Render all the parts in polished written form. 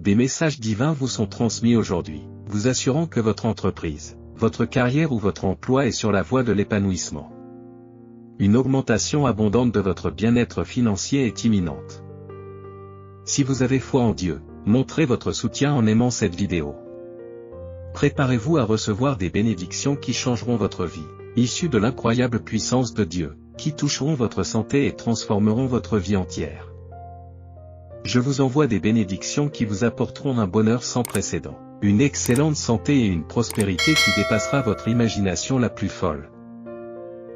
des messages divins vous sont transmis aujourd'hui, vous assurant que votre entreprise, votre carrière ou votre emploi est sur la voie de l'épanouissement. Une augmentation abondante de votre bien-être financier est imminente. Si vous avez foi en Dieu, montrez votre soutien en aimant cette vidéo. Préparez-vous à recevoir des bénédictions qui changeront votre vie, issues de l'incroyable puissance de Dieu, qui toucheront votre santé et transformeront votre vie entière. Je vous envoie des bénédictions qui vous apporteront un bonheur sans précédent, une excellente santé et une prospérité qui dépassera votre imagination la plus folle.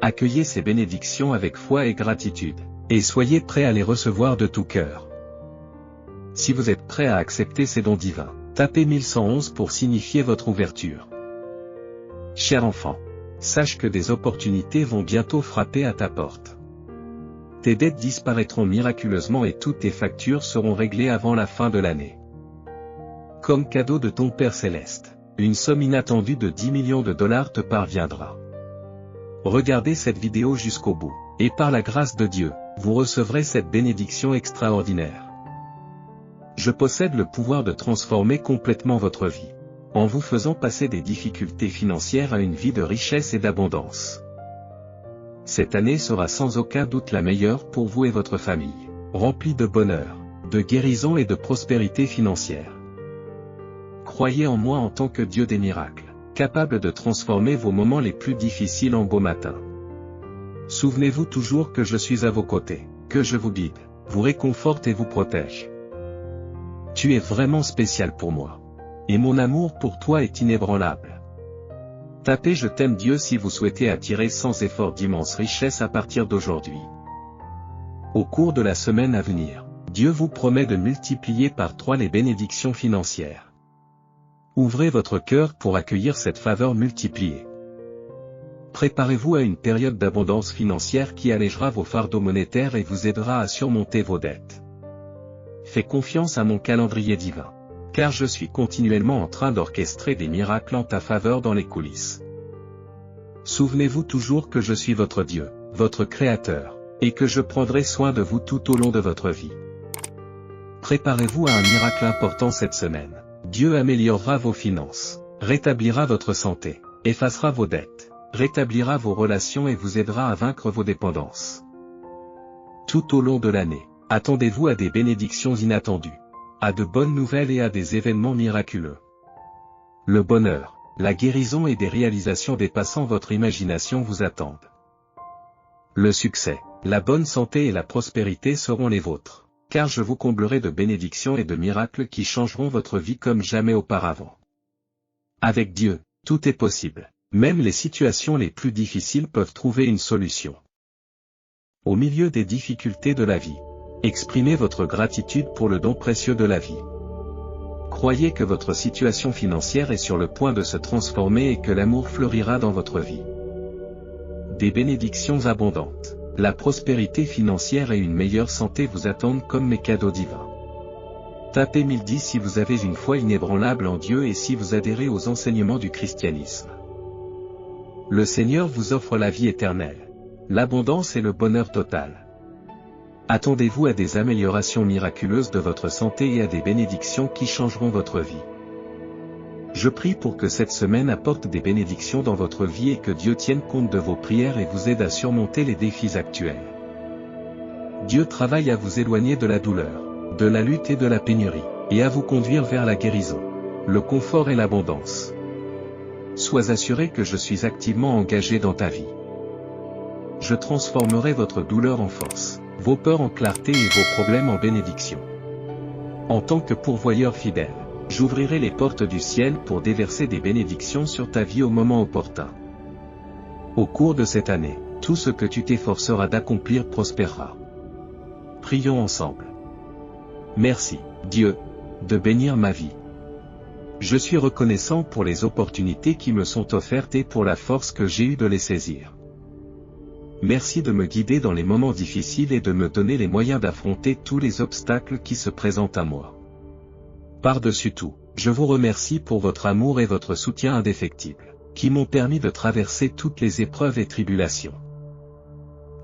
Accueillez ces bénédictions avec foi et gratitude, et soyez prêts à les recevoir de tout cœur. Si vous êtes prêt à accepter ces dons divins, tapez 1111 pour signifier votre ouverture. Cher enfant, sache que des opportunités vont bientôt frapper à ta porte. Tes dettes disparaîtront miraculeusement et toutes tes factures seront réglées avant la fin de l'année. Comme cadeau de ton Père Céleste, une somme inattendue de 10 millions de dollars te parviendra. Regardez cette vidéo jusqu'au bout, et par la grâce de Dieu, vous recevrez cette bénédiction extraordinaire. Je possède le pouvoir de transformer complètement votre vie, en vous faisant passer des difficultés financières à une vie de richesse et d'abondance. Cette année sera sans aucun doute la meilleure pour vous et votre famille, remplie de bonheur, de guérison et de prospérité financière. Croyez en moi en tant que Dieu des miracles, capable de transformer vos moments les plus difficiles en beaux matins. Souvenez-vous toujours que je suis à vos côtés, que je vous guide, vous réconforte et vous protège. Tu es vraiment spécial pour moi. Et mon amour pour toi est inébranlable. Tapez Je t'aime Dieu si vous souhaitez attirer sans effort d'immenses richesses à partir d'aujourd'hui. Au cours de la semaine à venir, Dieu vous promet de multiplier par 3 les bénédictions financières. Ouvrez votre cœur pour accueillir cette faveur multipliée. Préparez-vous à une période d'abondance financière qui allégera vos fardeaux monétaires et vous aidera à surmonter vos dettes. Fais confiance à mon calendrier divin, car je suis continuellement en train d'orchestrer des miracles en ta faveur dans les coulisses. Souvenez-vous toujours que je suis votre Dieu, votre Créateur, et que je prendrai soin de vous tout au long de votre vie. Préparez-vous à un miracle important cette semaine. Dieu améliorera vos finances, rétablira votre santé, effacera vos dettes, rétablira vos relations et vous aidera à vaincre vos dépendances. Tout au long de l'année, attendez-vous à des bénédictions inattendues, à de bonnes nouvelles et à des événements miraculeux. Le bonheur, la guérison et des réalisations dépassant votre imagination vous attendent. Le succès, la bonne santé et la prospérité seront les vôtres, car je vous comblerai de bénédictions et de miracles qui changeront votre vie comme jamais auparavant. Avec Dieu, tout est possible, même les situations les plus difficiles peuvent trouver une solution. Au milieu des difficultés de la vie, exprimez votre gratitude pour le don précieux de la vie. Croyez que votre situation financière est sur le point de se transformer et que l'amour fleurira dans votre vie. Des bénédictions abondantes, la prospérité financière et une meilleure santé vous attendent comme mes cadeaux divins. Tapez 1010 si vous avez une foi inébranlable en Dieu et si vous adhérez aux enseignements du christianisme. Le Seigneur vous offre la vie éternelle, l'abondance et le bonheur total. Attendez-vous à des améliorations miraculeuses de votre santé et à des bénédictions qui changeront votre vie. Je prie pour que cette semaine apporte des bénédictions dans votre vie et que Dieu tienne compte de vos prières et vous aide à surmonter les défis actuels. Dieu travaille à vous éloigner de la douleur, de la lutte et de la pénurie, et à vous conduire vers la guérison, le confort et l'abondance. Sois assuré que je suis activement engagé dans ta vie. Je transformerai votre douleur en force, vos peurs en clarté et vos problèmes en bénédiction. En tant que pourvoyeur fidèle, j'ouvrirai les portes du ciel pour déverser des bénédictions sur ta vie au moment opportun. Au cours de cette année, tout ce que tu t'efforceras d'accomplir prospérera. Prions ensemble. Merci, Dieu, de bénir ma vie. Je suis reconnaissant pour les opportunités qui me sont offertes et pour la force que j'ai eue de les saisir. Merci de me guider dans les moments difficiles et de me donner les moyens d'affronter tous les obstacles qui se présentent à moi. Par-dessus tout, je vous remercie pour votre amour et votre soutien indéfectible, qui m'ont permis de traverser toutes les épreuves et tribulations.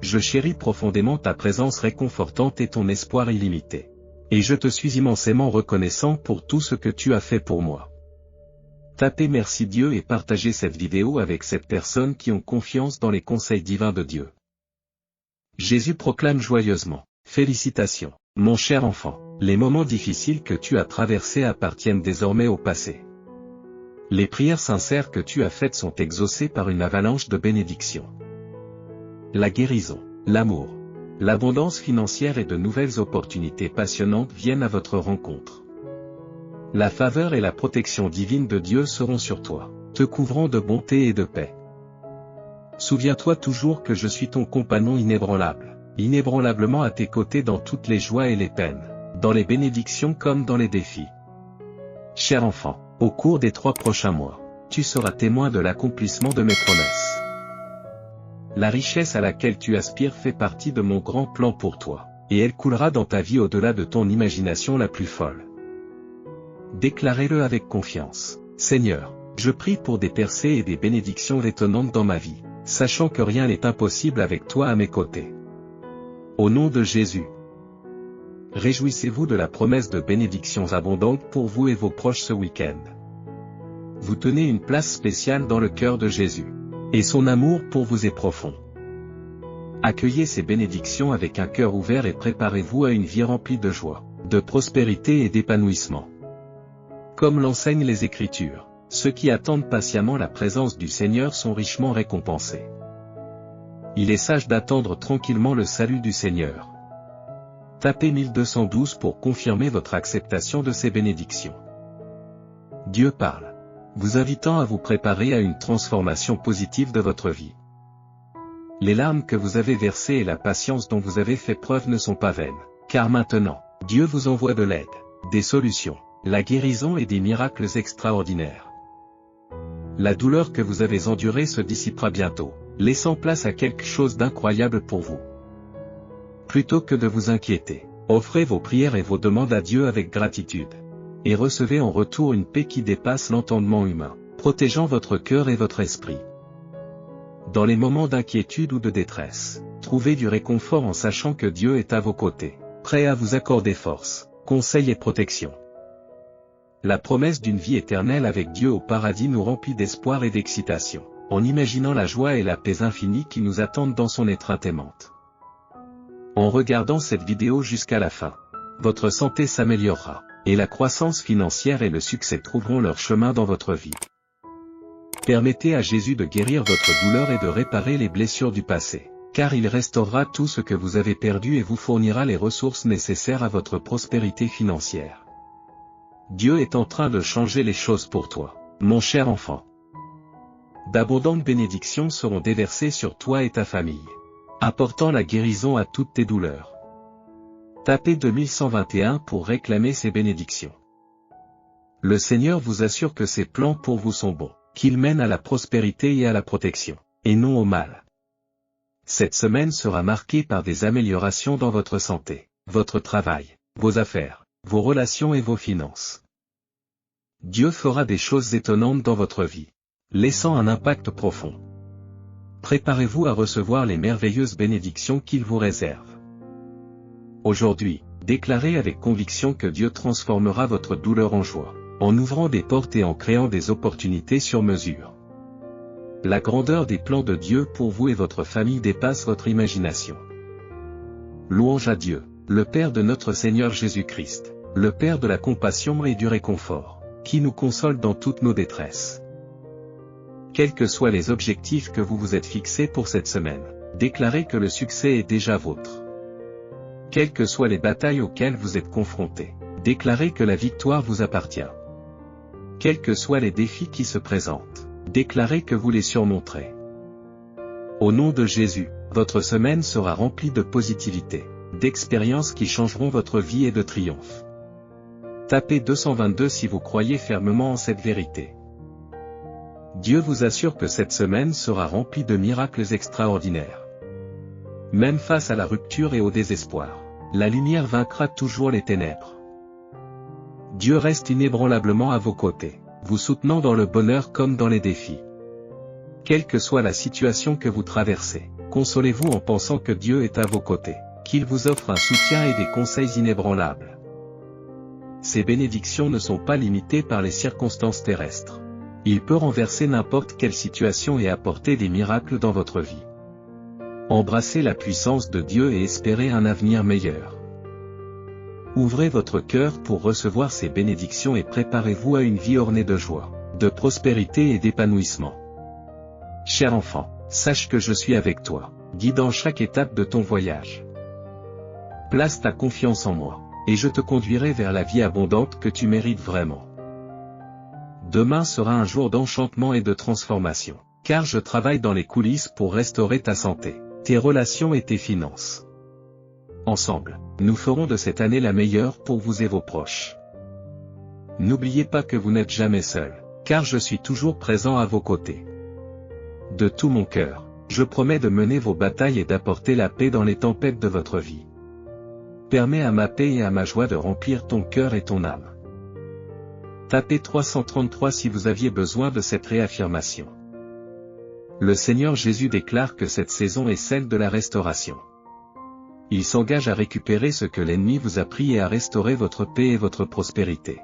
Je chéris profondément ta présence réconfortante et ton espoir illimité. Et je te suis immensément reconnaissant pour tout ce que tu as fait pour moi. Tapez merci Dieu et partagez cette vidéo avec cette personne qui ont confiance dans les conseils divins de Dieu. Jésus proclame joyeusement. Félicitations, mon cher enfant. Les moments difficiles que tu as traversés appartiennent désormais au passé. Les prières sincères que tu as faites sont exaucées par une avalanche de bénédictions. La guérison, l'amour, l'abondance financière et de nouvelles opportunités passionnantes viennent à votre rencontre. La faveur et la protection divine de Dieu seront sur toi, te couvrant de bonté et de paix. Souviens-toi toujours que je suis ton compagnon inébranlable, inébranlablement à tes côtés dans toutes les joies et les peines, dans les bénédictions comme dans les défis. Cher enfant, au cours des 3 prochains mois, tu seras témoin de l'accomplissement de mes promesses. La richesse à laquelle tu aspires fait partie de mon grand plan pour toi, et elle coulera dans ta vie au-delà de ton imagination la plus folle. Déclarez-le avec confiance. Seigneur, je prie pour des percées et des bénédictions étonnantes dans ma vie, sachant que rien n'est impossible avec toi à mes côtés. Au nom de Jésus. Réjouissez-vous de la promesse de bénédictions abondantes pour vous et vos proches ce week-end. Vous tenez une place spéciale dans le cœur de Jésus. Et son amour pour vous est profond. Accueillez ces bénédictions avec un cœur ouvert et préparez-vous à une vie remplie de joie, de prospérité et d'épanouissement. Comme l'enseignent les Écritures, ceux qui attendent patiemment la présence du Seigneur sont richement récompensés. Il est sage d'attendre tranquillement le salut du Seigneur. Tapez 1212 pour confirmer votre acceptation de ces bénédictions. Dieu parle, vous invitant à vous préparer à une transformation positive de votre vie. Les larmes que vous avez versées et la patience dont vous avez fait preuve ne sont pas vaines, car maintenant, Dieu vous envoie de l'aide, des solutions, la guérison et des miracles extraordinaires. La douleur que vous avez endurée se dissipera bientôt, laissant place à quelque chose d'incroyable pour vous. Plutôt que de vous inquiéter, offrez vos prières et vos demandes à Dieu avec gratitude. Et recevez en retour une paix qui dépasse l'entendement humain, protégeant votre cœur et votre esprit. Dans les moments d'inquiétude ou de détresse, trouvez du réconfort en sachant que Dieu est à vos côtés, prêt à vous accorder force, conseil et protection. La promesse d'une vie éternelle avec Dieu au paradis nous remplit d'espoir et d'excitation, en imaginant la joie et la paix infinie qui nous attendent dans son étreinte aimante. En regardant cette vidéo jusqu'à la fin, votre santé s'améliorera. Et la croissance financière et le succès trouveront leur chemin dans votre vie. Permettez à Jésus de guérir votre douleur et de réparer les blessures du passé, car il restaurera tout ce que vous avez perdu et vous fournira les ressources nécessaires à votre prospérité financière. Dieu est en train de changer les choses pour toi, mon cher enfant. D'abondantes bénédictions seront déversées sur toi et ta famille, apportant la guérison à toutes tes douleurs. Tapez 2121 pour réclamer ces bénédictions. Le Seigneur vous assure que ses plans pour vous sont bons, qu'ils mènent à la prospérité et à la protection, et non au mal. Cette semaine sera marquée par des améliorations dans votre santé, votre travail, vos affaires, vos relations et vos finances. Dieu fera des choses étonnantes dans votre vie, laissant un impact profond. Préparez-vous à recevoir les merveilleuses bénédictions qu'il vous réserve. Aujourd'hui, déclarez avec conviction que Dieu transformera votre douleur en joie, en ouvrant des portes et en créant des opportunités sur mesure. La grandeur des plans de Dieu pour vous et votre famille dépasse votre imagination. Louange à Dieu, le Père de notre Seigneur Jésus-Christ, le Père de la compassion et du réconfort, qui nous console dans toutes nos détresses. Quels que soient les objectifs que vous vous êtes fixés pour cette semaine, déclarez que le succès est déjà vôtre. Quelles que soient les batailles auxquelles vous êtes confrontés, déclarez que la victoire vous appartient. Quels que soient les défis qui se présentent, déclarez que vous les surmonterez. Au nom de Jésus, votre semaine sera remplie de positivité, d'expériences qui changeront votre vie et de triomphe. Tapez 222 si vous croyez fermement en cette vérité. Dieu vous assure que cette semaine sera remplie de miracles extraordinaires. Même face à la rupture et au désespoir, la lumière vaincra toujours les ténèbres. Dieu reste inébranlablement à vos côtés, vous soutenant dans le bonheur comme dans les défis. Quelle que soit la situation que vous traversez, consolez-vous en pensant que Dieu est à vos côtés, qu'il vous offre un soutien et des conseils inébranlables. ces bénédictions ne sont pas limitées par les circonstances terrestres. Il peut renverser n'importe quelle situation et apporter des miracles dans votre vie. Embrassez la puissance de Dieu et espérez un avenir meilleur. Ouvrez votre cœur pour recevoir ces bénédictions et préparez-vous à une vie ornée de joie, de prospérité et d'épanouissement. Cher enfant, sache que je suis avec toi, guidant chaque étape de ton voyage. Place ta confiance en moi, et je te conduirai vers la vie abondante que tu mérites vraiment. Demain sera un jour d'enchantement et de transformation, car je travaille dans les coulisses pour restaurer ta santé, tes relations et tes finances. Ensemble, nous ferons de cette année la meilleure pour vous et vos proches. N'oubliez pas que vous n'êtes jamais seul, car je suis toujours présent à vos côtés. De tout mon cœur, je promets de mener vos batailles et d'apporter la paix dans les tempêtes de votre vie. Permets à ma paix et à ma joie de remplir ton cœur et ton âme. Tapez 333 si vous aviez besoin de cette réaffirmation. Le Seigneur Jésus déclare que cette saison est celle de la restauration. Il s'engage à récupérer ce que l'ennemi vous a pris et à restaurer votre paix et votre prospérité.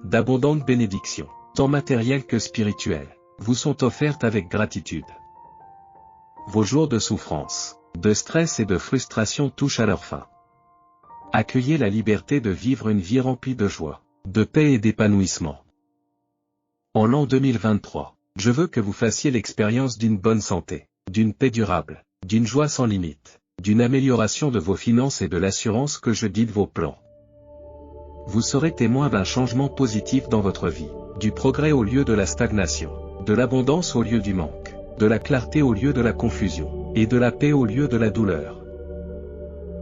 D'abondantes bénédictions, tant matérielles que spirituelles, vous sont offertes avec gratitude. Vos jours de souffrance, de stress et de frustration touchent à leur fin. Accueillez la liberté de vivre une vie remplie de joie, de paix et d'épanouissement. En l'an 2023, je veux que vous fassiez l'expérience d'une bonne santé, d'une paix durable, d'une joie sans limite, d'une amélioration de vos finances et de l'assurance que je guide vos plans. Vous serez témoin d'un changement positif dans votre vie, du progrès au lieu de la stagnation, de l'abondance au lieu du manque, de la clarté au lieu de la confusion, et de la paix au lieu de la douleur.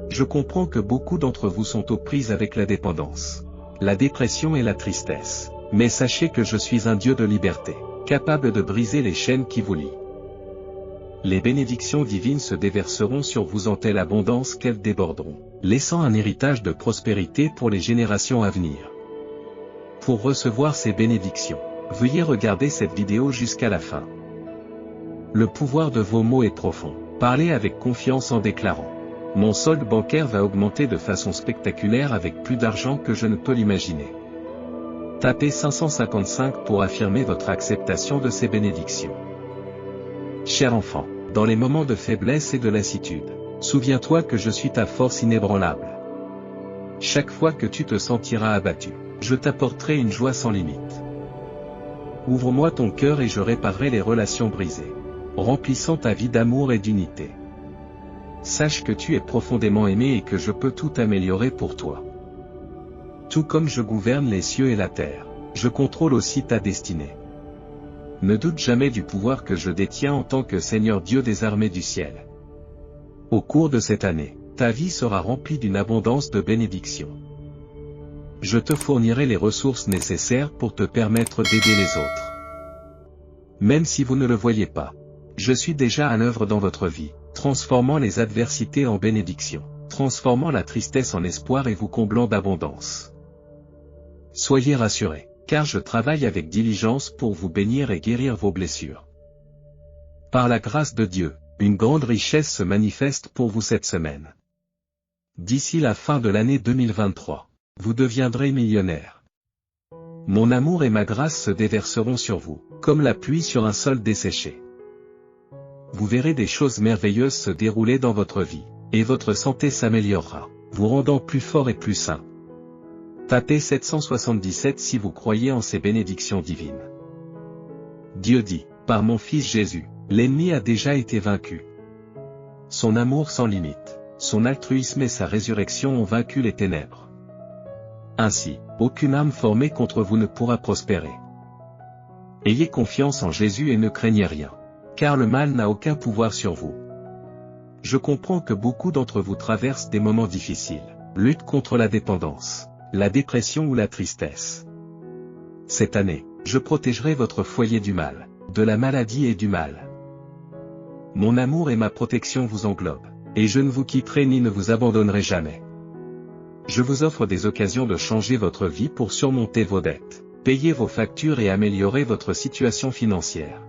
Je comprends que beaucoup d'entre vous sont aux prises avec la dépendance, la dépression et la tristesse, mais sachez que je suis un Dieu de liberté, capable de briser les chaînes qui vous lient. Les bénédictions divines se déverseront sur vous en telle abondance qu'elles déborderont, laissant un héritage de prospérité pour les générations à venir. Pour recevoir ces bénédictions, veuillez regarder cette vidéo jusqu'à la fin. Le pouvoir de vos mots est profond. Parlez avec confiance en déclarant: mon solde bancaire va augmenter de façon spectaculaire avec plus d'argent que je ne peux l'imaginer. Tapez 555 pour affirmer votre acceptation de ces bénédictions. Cher enfant, dans les moments de faiblesse et de lassitude, souviens-toi que je suis ta force inébranlable. Chaque fois que tu te sentiras abattu, je t'apporterai une joie sans limite. Ouvre-moi ton cœur et je réparerai les relations brisées, remplissant ta vie d'amour et d'unité. Sache que tu es profondément aimé et que je peux tout améliorer pour toi. Tout comme je gouverne les cieux et la terre, je contrôle aussi ta destinée. Ne doute jamais du pouvoir que je détiens en tant que Seigneur Dieu des armées du ciel. Au cours de cette année, ta vie sera remplie d'une abondance de bénédictions. Je te fournirai les ressources nécessaires pour te permettre d'aider les autres. Même si vous ne le voyez pas, je suis déjà à l'œuvre dans votre vie, transformant les adversités en bénédictions, transformant la tristesse en espoir et vous comblant d'abondance. Soyez rassurés, car je travaille avec diligence pour vous bénir et guérir vos blessures. Par la grâce de Dieu, une grande richesse se manifeste pour vous cette semaine. D'ici la fin de l'année 2023, vous deviendrez millionnaire. Mon amour et ma grâce se déverseront sur vous, comme la pluie sur un sol desséché. Vous verrez des choses merveilleuses se dérouler dans votre vie, et votre santé s'améliorera, vous rendant plus fort et plus sain. Tapez 777 si vous croyez en ces bénédictions divines. Dieu dit, par mon Fils Jésus, l'ennemi a déjà été vaincu. Son amour sans limite, son altruisme et sa résurrection ont vaincu les ténèbres. Ainsi, aucune âme formée contre vous ne pourra prospérer. Ayez confiance en Jésus et ne craignez rien, car le mal n'a aucun pouvoir sur vous. Je comprends que beaucoup d'entre vous traversent des moments difficiles, luttent contre la dépendance, la dépression ou la tristesse. Cette année, je protégerai votre foyer du mal, de la maladie et du mal. Mon amour et ma protection vous englobent, et je ne vous quitterai ni ne vous abandonnerai jamais. Je vous offre des occasions de changer votre vie pour surmonter vos dettes, payer vos factures et améliorer votre situation financière.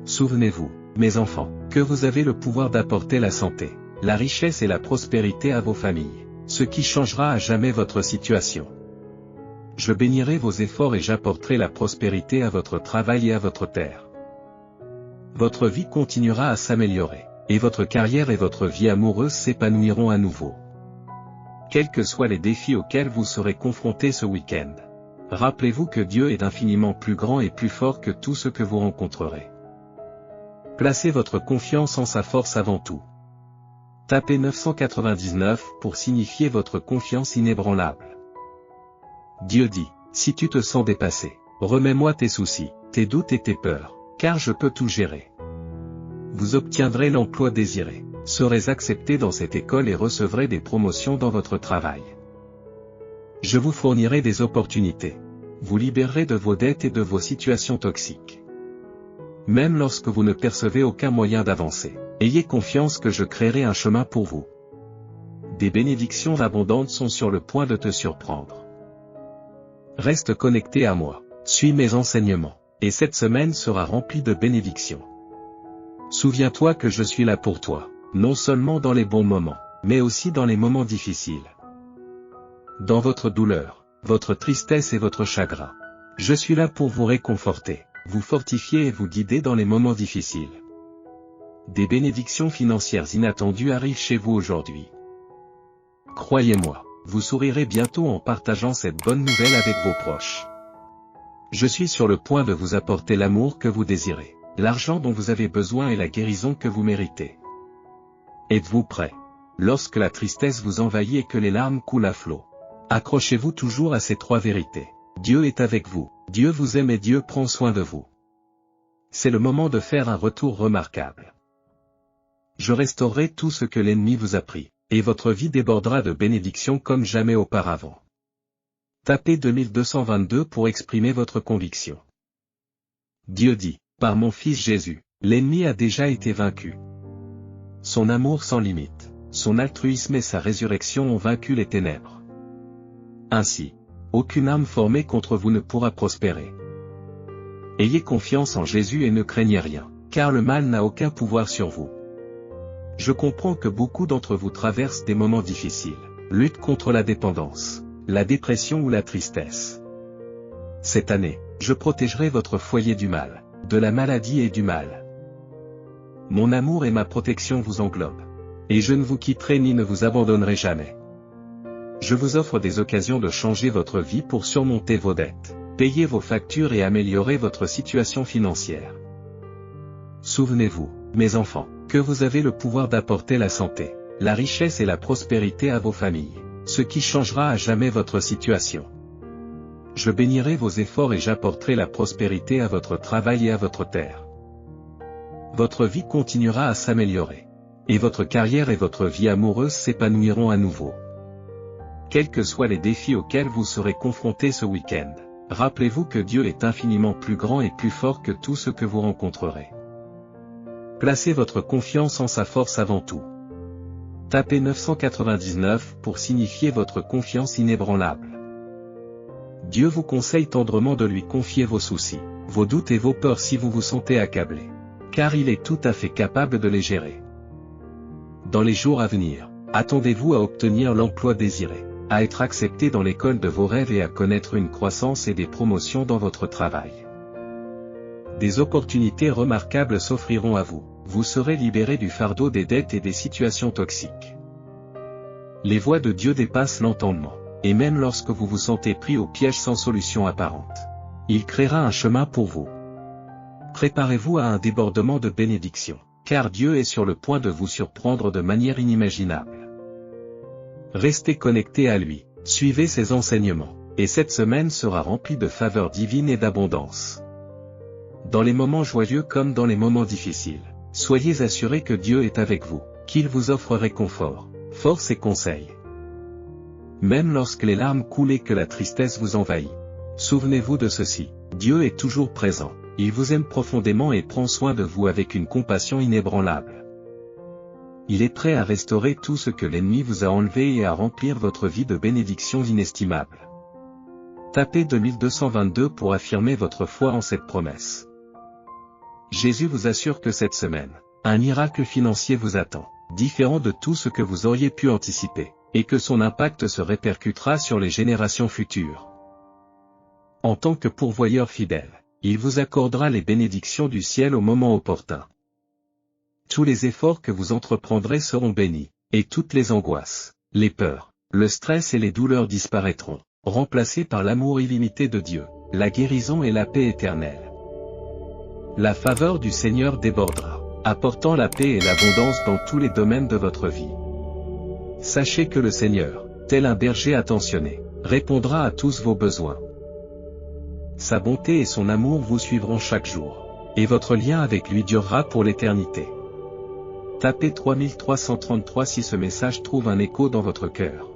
Souvenez-vous, mes enfants, que vous avez le pouvoir d'apporter la santé, la richesse et la prospérité à vos familles, ce qui changera à jamais votre situation. Je bénirai vos efforts et j'apporterai la prospérité à votre travail et à votre terre. Votre vie continuera à s'améliorer, et votre carrière et votre vie amoureuse s'épanouiront à nouveau. Quels que soient les défis auxquels vous serez confrontés ce week-end, rappelez-vous que Dieu est infiniment plus grand et plus fort que tout ce que vous rencontrerez. Placez votre confiance en sa force avant tout. Tapez 999 pour signifier votre confiance inébranlable. Dieu dit, si tu te sens dépassé, remets-moi tes soucis, tes doutes et tes peurs, car je peux tout gérer. Vous obtiendrez l'emploi désiré, serez accepté dans cette école et recevrez des promotions dans votre travail. Je vous fournirai des opportunités. Vous libérerez de vos dettes et de vos situations toxiques. Même lorsque vous ne percevez aucun moyen d'avancer, ayez confiance que je créerai un chemin pour vous. Des bénédictions abondantes sont sur le point de te surprendre. Reste connecté à moi, suis mes enseignements, et cette semaine sera remplie de bénédictions. Souviens-toi que je suis là pour toi, non seulement dans les bons moments, mais aussi dans les moments difficiles. Dans votre douleur, votre tristesse et votre chagrin, je suis là pour vous réconforter, vous fortifier et vous guider dans les moments difficiles. Des bénédictions financières inattendues arrivent chez vous aujourd'hui. Croyez-moi, vous sourirez bientôt en partageant cette bonne nouvelle avec vos proches. Je suis sur le point de vous apporter l'amour que vous désirez, l'argent dont vous avez besoin et la guérison que vous méritez. Êtes-vous prêt? Lorsque la tristesse vous envahit et que les larmes coulent à flot, accrochez-vous toujours à ces trois vérités. Dieu est avec vous, Dieu vous aime et Dieu prend soin de vous. C'est le moment de faire un retour remarquable. Je restaurerai tout ce que l'ennemi vous a pris, et votre vie débordera de bénédictions comme jamais auparavant. Tapez 2222 pour exprimer votre conviction. Dieu dit, par mon Fils Jésus, l'ennemi a déjà été vaincu. Son amour sans limite, son altruisme et sa résurrection ont vaincu les ténèbres. Ainsi, aucune arme formée contre vous ne pourra prospérer. Ayez confiance en Jésus et ne craignez rien, car le mal n'a aucun pouvoir sur vous. Je comprends que beaucoup d'entre vous traversent des moments difficiles, luttent contre la dépendance, la dépression ou la tristesse. Cette année, je protégerai votre foyer du mal, de la maladie et du mal. Mon amour et ma protection vous englobent. Et je ne vous quitterai ni ne vous abandonnerai jamais. Je vous offre des occasions de changer votre vie pour surmonter vos dettes, payer vos factures et améliorer votre situation financière. Souvenez-vous, mes enfants, que vous avez le pouvoir d'apporter la santé, la richesse et la prospérité à vos familles, ce qui changera à jamais votre situation. Je bénirai vos efforts et j'apporterai la prospérité à votre travail et à votre terre. Votre vie continuera à s'améliorer. Et votre carrière et votre vie amoureuse s'épanouiront à nouveau. Quels que soient les défis auxquels vous serez confrontés ce week-end, rappelez-vous que Dieu est infiniment plus grand et plus fort que tout ce que vous rencontrerez. Placez votre confiance en sa force avant tout. Tapez 999 pour signifier votre confiance inébranlable. Dieu vous conseille tendrement de lui confier vos soucis, vos doutes et vos peurs si vous vous sentez accablé. Car il est tout à fait capable de les gérer. Dans les jours à venir, attendez-vous à obtenir l'emploi désiré, à être accepté dans l'école de vos rêves et à connaître une croissance et des promotions dans votre travail. Des opportunités remarquables s'offriront à vous, vous serez libéré du fardeau des dettes et des situations toxiques. Les voies de Dieu dépassent l'entendement, et même lorsque vous vous sentez pris au piège sans solution apparente, il créera un chemin pour vous. Préparez-vous à un débordement de bénédictions, car Dieu est sur le point de vous surprendre de manière inimaginable. Restez connectés à lui, suivez ses enseignements, et cette semaine sera remplie de faveurs divines et d'abondance. Dans les moments joyeux comme dans les moments difficiles, soyez assurés que Dieu est avec vous, qu'il vous offre réconfort, force et conseil. Même lorsque les larmes coulent et que la tristesse vous envahit, souvenez-vous de ceci, Dieu est toujours présent. Il vous aime profondément et prend soin de vous avec une compassion inébranlable. Il est prêt à restaurer tout ce que l'ennemi vous a enlevé et à remplir votre vie de bénédictions inestimables. Tapez 2222 pour affirmer votre foi en cette promesse. Jésus vous assure que cette semaine, un miracle financier vous attend, différent de tout ce que vous auriez pu anticiper, et que son impact se répercutera sur les générations futures. En tant que pourvoyeur fidèle, il vous accordera les bénédictions du ciel au moment opportun. Tous les efforts que vous entreprendrez seront bénis, et toutes les angoisses, les peurs, le stress et les douleurs disparaîtront, remplacés par l'amour illimité de Dieu, la guérison et la paix éternelle. La faveur du Seigneur débordera, apportant la paix et l'abondance dans tous les domaines de votre vie. Sachez que le Seigneur, tel un berger attentionné, répondra à tous vos besoins. Sa bonté et son amour vous suivront chaque jour, et votre lien avec lui durera pour l'éternité. Tapez 3333 si ce message trouve un écho dans votre cœur.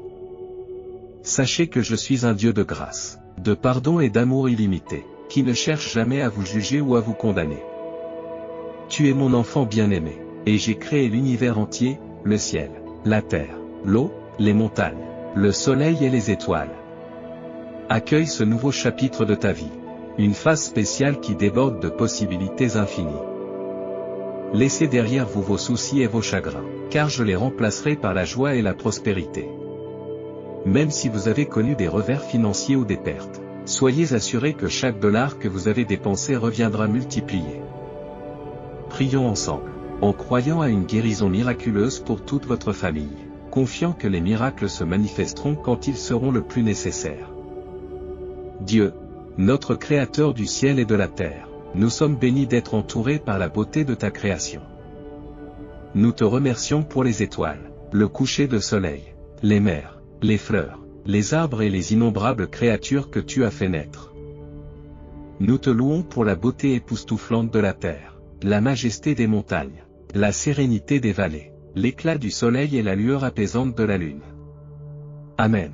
Sachez que je suis un Dieu de grâce, de pardon et d'amour illimité, qui ne cherche jamais à vous juger ou à vous condamner. Tu es mon enfant bien-aimé, et j'ai créé l'univers entier, le ciel, la terre, l'eau, les montagnes, le soleil et les étoiles. Accueille ce nouveau chapitre de ta vie, une phase spéciale qui déborde de possibilités infinies. Laissez derrière vous vos soucis et vos chagrins, car je les remplacerai par la joie et la prospérité. Même si vous avez connu des revers financiers ou des pertes, soyez assurés que chaque dollar que vous avez dépensé reviendra multiplié. Prions ensemble, en croyant à une guérison miraculeuse pour toute votre famille, confiant que les miracles se manifesteront quand ils seront le plus nécessaires. Dieu, notre Créateur du ciel et de la terre, nous sommes bénis d'être entourés par la beauté de ta création. Nous te remercions pour les étoiles, le coucher de soleil, les mers, les fleurs, les arbres et les innombrables créatures que tu as fait naître. Nous te louons pour la beauté époustouflante de la terre, la majesté des montagnes, la sérénité des vallées, l'éclat du soleil et la lueur apaisante de la lune. Amen.